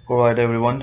Alright everyone,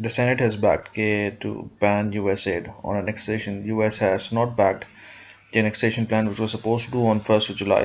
the Senate has backed to ban US aid on annexation. US has not backed the annexation plan which was supposed to do on 1st of July.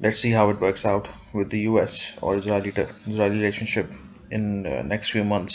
Let's see how it works out with the US or Israeli relationship in next few months.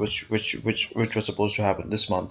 which was supposed to happen this month.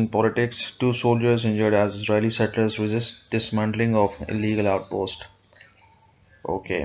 in politics, 2 soldiers injured as Israeli settlers resist dismantling of illegal outpost. Okay.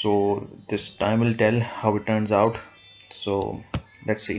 So this time will tell how it turns out. So let's see.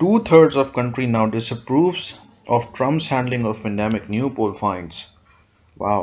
2/3 of country now disapproves of Trump's handling of pandemic, new poll finds. Wow,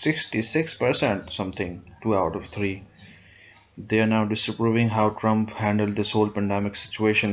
66% something, 2 out of 3. They are now disapproving how Trump handled this whole pandemic situation.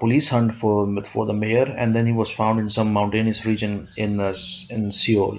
police hunt for the mayor, and then he was found in some mountainous region in Seoul.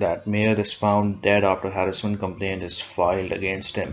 that mayor is found dead after harassment complaint is filed against him.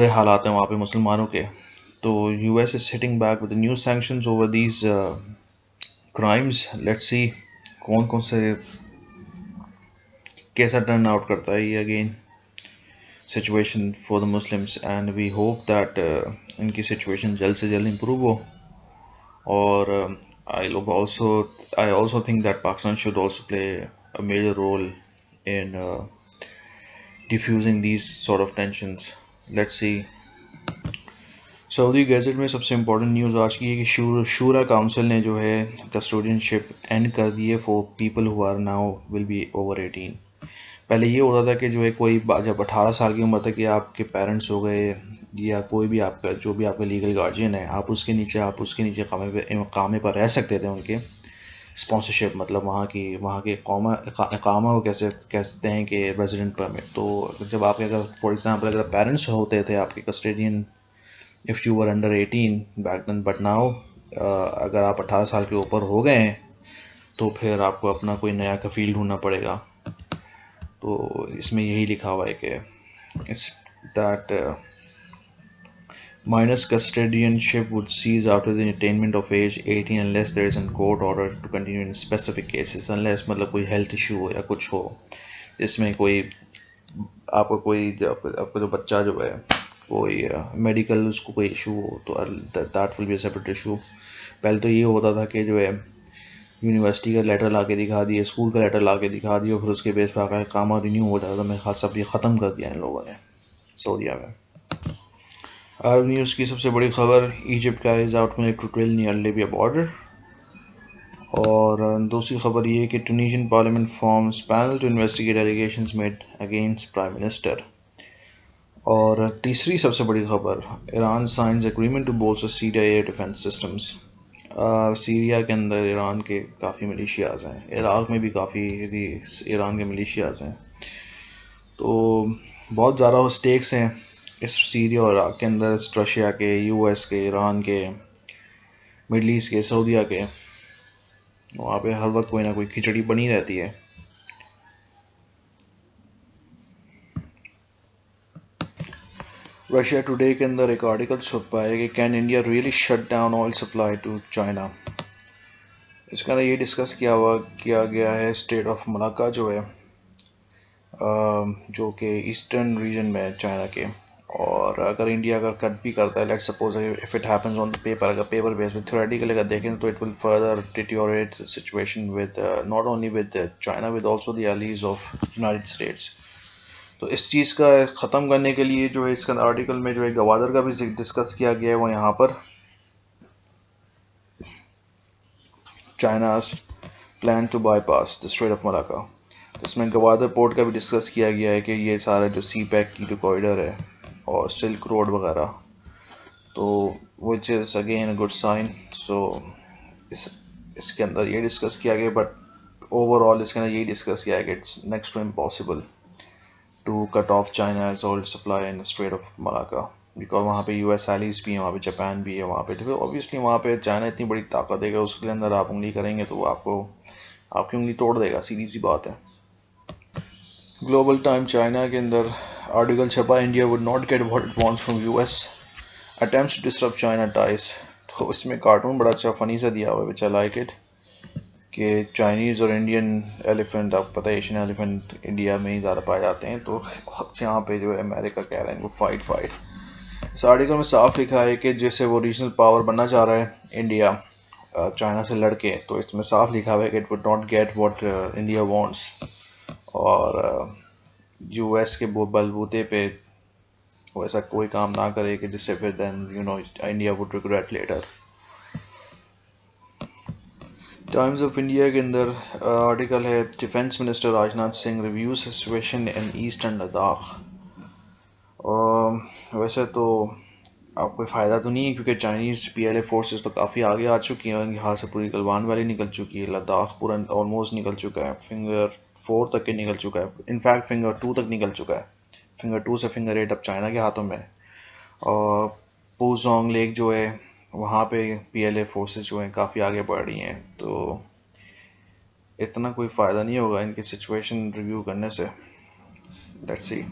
برے حالات ہیں وہاں پہ مسلمانوں کے. تو U S is hitting back with new sanctions over these crimes. Let's see کون کون سے کیسا ٹرن آؤٹ کرتا ہے یہ again situation for the Muslims, and we hope that ان کی سچویشن جلد سے جلد امپروو ہو. اور I also think that Pakistan should also play a major role in diffusing these sort of tensions. Let's see. Saudi gazette میں سب سے important news آج کی ہے کہ شورا کاؤنسل نے جو ہے کسٹوڈین شپ اینڈ کر دی ہے for people who are now will be over 18. پہلے یہ ہوتا تھا کہ جو ہے کوئی جب 18 سال کی عمر تک کہ آپ کے پیرنٹس ہو گئے یا کوئی بھی آپ کا جو بھی آپ کا لیگل گارجین ہے, آپ اس کے نیچے اقامے پر رہ سکتے تھے. ان کے اسپانسرشپ مطلب وہاں کے اقامہ کو کیسے کہتے ہیں کہ ریزیڈنٹ پرمٹ. تو جب آپ کے اگر فار ایگزامپل اگر پیرنٹس ہوتے تھے آپ کے کسٹیڈین if you were under 18 back then, but now اگر آپ 18 سال کے اوپر ہو گئے ہیں تو پھر آپ کو اپنا کوئی نیا کفیل ڈھونڈنا پڑے گا. تو اس میں یہی لکھا ہوا ہے کہ that minors custodianship would cease after the attainment of age 18 unless there is a court order to continue in specific cases, unless مطلب کوئی ہیلتھ ایشو ہو یا کچھ ہو اس میں کوئی آپ کا جو بچہ جو ہے کوئی میڈیکل اس کو کوئی ایشو ہو تو that will be a separate issue. پہلے تو یہ ہوتا تھا کہ جو ہے یونیورسٹی کا لیٹر لا کے دکھا دیا, اسکول کا لیٹر لا کے دکھا دیا, پھر اس کے بیس پہ آ کام رینیو ہو جاتا تھا. میرے خاص سب یہ ختم کر دیا ان لوگوں نے سعودیہ میں. عرب نیوز کی سب سے بڑی خبر, Egypt carries out military drill near Libya border. اور دوسری خبر یہ کہ Tunisian parliament forms panel to investigate allegations made against prime minister. اور تیسری سب سے بڑی خبر, Iran signs agreement to bolster Syria air defence systems. Syria کے اندر ایران کے کافی ملیشیاز ہیں, عراق میں بھی کافی ایران کے ملیشیاز ہیں. تو بہت زیادہ اسٹیکس ہیں اس سیریا اور عراق کے اندر, رشیا کے, یو ایس کے, ایران کے, مڈل ایسٹ کے, سعودیہ کے. وہاں پہ ہر وقت کوئی نہ کوئی کھچڑی بنی رہتی ہے. رشیا ٹوڈے کے اندر ایک آرٹیکل چھپا ہے کہ can India really shut down oil supply to China. اس کا یہ ڈسکس کیا گیا ہے اسٹیٹ آف ملاکا جو ہے جو کہ ایسٹرن ریجن میں ہے چائنا کے. اور اگر انڈیا اگر کٹ بھی کرتا ہے, let suppose if it happens on paper, اگر پیپر بیس پہ تھیوریٹیکلی اگر دیکھیں تو it will further deteriorate the situation with not only with China with also the allies of United States. تو اس چیز کا ختم کرنے کے لیے جو ہے اس کا آرٹیکل میں جو ہے گوادر کا بھی ڈسکس کیا گیا ہے. وہ یہاں پر China's plan to bypass the strait of Malacca. اس میں گوادر پورٹ کا بھی ڈسکس کیا گیا ہے کہ یہ سارا جو سی پیک کی جو کوریڈر ہے اور سلک روڈ وغیرہ, تو which is again a good sign. So اس کے اندر یہ ڈسکس کیا گیا, بٹ اوور آل اس کے اندر یہی ڈسکس کیا ہے کہ it's next to impossible to cut off China's oil supply in strait of Malacca, because وہاں پہ یو ایس ایلیز بھی ہیں, وہاں پہ جاپان بھی ہے, وہاں پہ اوبیسلی وہاں پہ چائنا اتنی بڑی طاقت ہے کہ اس کے اندر آپ انگلی کریں گے تو آپ کی انگلی توڑ دے گا, سیدھی سی بات ہے. گلوبل ٹائم چائنا کے اندر آرٹیکل چھپا, India would not get what it wants from U S, attempts to disturb China ties. تو اس میں کارٹون بڑا اچھا فنی سا دیا ہوا ہے وچ آئی لائک اٹ, کہ چائنیز اور انڈین ایلیفنٹ, آپ پتہ ہے ایشین ایلیفنٹ انڈیا میں ہی زیادہ پائے جاتے ہیں, تو یہاں پہ جو ہے امریکہ کہہ رہے ہیں وہ فائٹ. اس آرٹیکل میں صاف لکھا ہے کہ جیسے وہ ریجنل پاور بننا چاہ رہا ہے انڈیا چائنا سے لڑ کے, تو اس میں صاف لکھا ہوا ہے کہ it would not get what India wants, اور یو ایس کے بلبوتے پہ وہ ایسا کوئی کام نہ کرے کہ جس سے پھر then India would regret later. Times of India کے اندر آرٹیکل ہے, defence minister Rajnath Singh review situation in eastern Ladakh. ویسے تو اب کوئی فائدہ تو نہیں ہے کیونکہ Chinese P L A forces تو کافی آگے آ چکی ہیں, ان کے ہاتھ سے پوری گلوان ویلی نکل چکی ہے, لداخ پورا آلموسٹ نکل چکا ہے, فنگر 4 تک کے نکل چکا ہے, انفیکٹ فنگر 2 تک نکل چکا ہے, فنگر 2 سے فنگر 8 اب چائنا کے ہاتھوں میں. اور پوزونگ لیک جو ہے وہاں پہ پی ایل اے فورسز جو ہیں کافی آگے بڑھ رہی ہیں, تو اتنا کوئی فائدہ نہیں ہوگا ان کی سچویشن ریویو کرنے سے. Let's see.